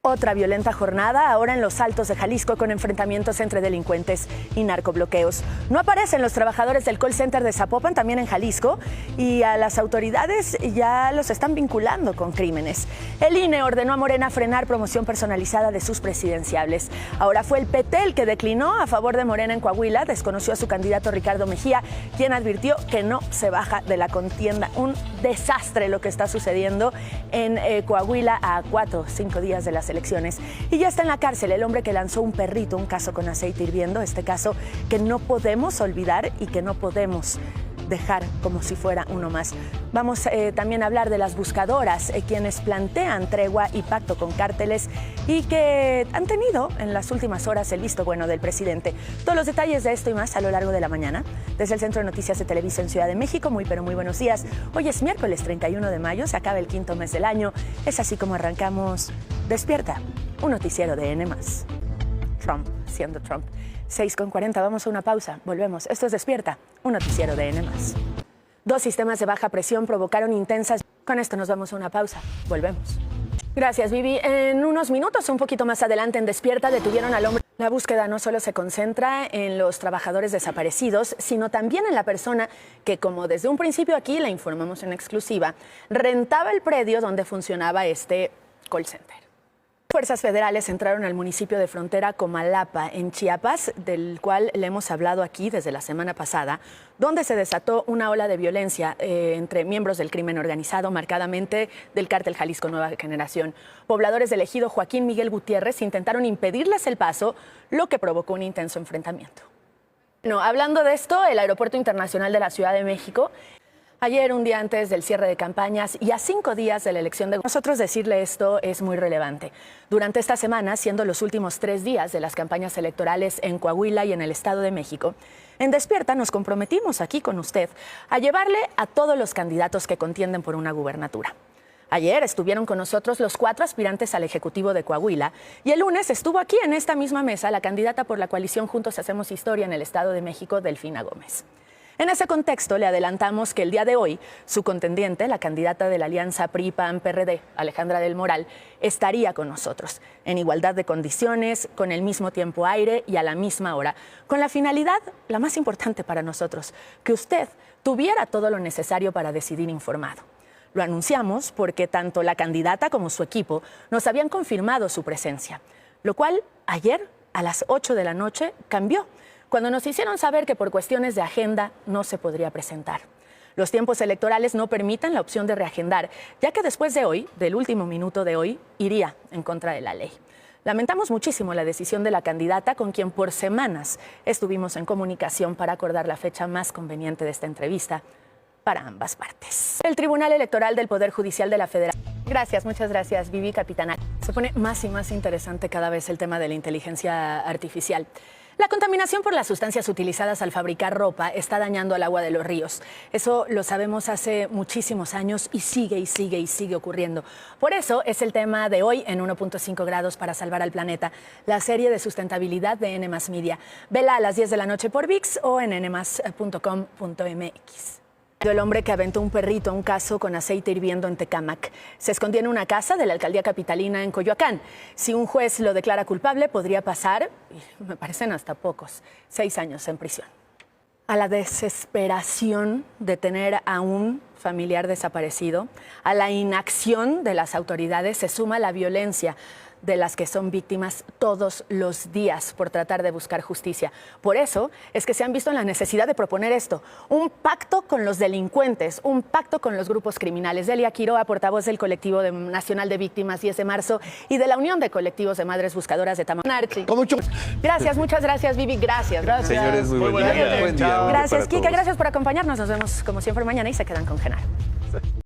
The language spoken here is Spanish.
Otra violenta jornada, ahora en los Altos de Jalisco, con enfrentamientos entre delincuentes y narcobloqueos. No aparecen los trabajadores del call center de Zapopan, también en Jalisco, y a las autoridades ya los están vinculando con crímenes. El INE ordenó a Morena frenar promoción personalizada de sus presidenciables. Ahora fue el PT el que declinó a favor de Morena en Coahuila, desconoció a su candidato Ricardo Mejía, quien advirtió que no se baja de la contienda. Un desastre lo que está sucediendo en Coahuila a 4 o 5 días de las elecciones. Y ya está en la cárcel el hombre que lanzó un perrito, un caso con aceite hirviendo, este caso que no podemos olvidar y que no podemos dejar como si fuera uno más. Vamos también a hablar de las buscadoras, quienes plantean tregua y pacto con cárteles y que han tenido en las últimas horas el visto bueno del presidente. Todos los detalles de esto y más a lo largo de la mañana. Desde el Centro de Noticias de Televisa en Ciudad de México, muy buenos días. Hoy es miércoles 31 de mayo, se acaba el quinto mes del año. Es así como arrancamos Despierta, un noticiero de N+. Trump, siendo Trump. 6:40, vamos a una pausa, volvemos. Esto es Despierta, un noticiero de N+. 2 sistemas de baja presión provocaron intensas... Con esto nos vamos a una pausa, volvemos. Gracias, Vivi. En unos minutos, un poquito más adelante en Despierta, detuvieron al hombre. La búsqueda no solo se concentra en los trabajadores desaparecidos, sino también en la persona que, como desde un principio aquí le informamos en exclusiva, rentaba el predio donde funcionaba este call center. Fuerzas federales entraron al municipio de frontera Comalapa, en Chiapas, del cual le hemos hablado aquí desde la semana pasada, donde se desató una ola de violencia entre miembros del crimen organizado, marcadamente del cártel Jalisco Nueva Generación. Pobladores del ejido Joaquín Miguel Gutiérrez intentaron impedirles el paso, lo que provocó un intenso enfrentamiento. Bueno, hablando de esto, el Aeropuerto Internacional de la Ciudad de México... Ayer, un día antes del cierre de campañas y a 5 días de la elección de... Nosotros decirle esto es muy relevante. Durante esta semana, siendo los últimos 3 días de las campañas electorales en Coahuila y en el Estado de México, en Despierta nos comprometimos aquí con usted a llevarle a todos los candidatos que contienden por una gubernatura. Ayer estuvieron con nosotros los 4 aspirantes al Ejecutivo de Coahuila y el lunes estuvo aquí en esta misma mesa la candidata por la coalición Juntos Hacemos Historia en el Estado de México, Delfina Gómez. En ese contexto, le adelantamos que el día de hoy, su contendiente, la candidata de la alianza PRI-PAN-PRD, Alejandra del Moral, estaría con nosotros, en igualdad de condiciones, con el mismo tiempo aire y a la misma hora, con la finalidad, la más importante para nosotros, que usted tuviera todo lo necesario para decidir informado. Lo anunciamos porque tanto la candidata como su equipo nos habían confirmado su presencia, lo cual ayer, a las 8 de la noche, cambió, cuando nos hicieron saber que por cuestiones de agenda no se podría presentar. Los tiempos electorales no permiten la opción de reagendar, ya que después de hoy, del último minuto de hoy, iría en contra de la ley. Lamentamos muchísimo la decisión de la candidata, con quien por semanas estuvimos en comunicación para acordar la fecha más conveniente de esta entrevista para ambas partes. El Tribunal Electoral del Poder Judicial de la Federación. Gracias, muchas gracias, Vivi Capitana. Se pone más y más interesante cada vez el tema de la inteligencia artificial. La contaminación por las sustancias utilizadas al fabricar ropa está dañando al agua de los ríos. Eso lo sabemos hace muchísimos años y sigue ocurriendo. Por eso es el tema de hoy en 1.5 grados para salvar al planeta, la serie de sustentabilidad de N+ Media. Vela a las 10 de la noche por ViX o en nmas.com.mx. El hombre que aventó un perrito a un caso con aceite hirviendo en Tecámac. Se escondía en una casa de la alcaldía capitalina en Coyoacán. Si un juez lo declara culpable, podría pasar, me parecen hasta pocos, 6 años en prisión. A la desesperación de tener a un familiar desaparecido, a la inacción de las autoridades, se suma la violencia de las que son víctimas todos los días por tratar de buscar justicia. Por eso es que se han visto en la necesidad de proponer esto, un pacto con los delincuentes, un pacto con los grupos criminales. Delia Quiroa, portavoz del Colectivo Nacional de Víctimas 10 de marzo y de la Unión de Colectivos de Madres Buscadoras de Tamaulipas. Gracias, muchas gracias, Vivi, gracias. Señores, muy buen día. Gracias, Kika, gracias por acompañarnos. Nos vemos como siempre mañana y se quedan con Genaro.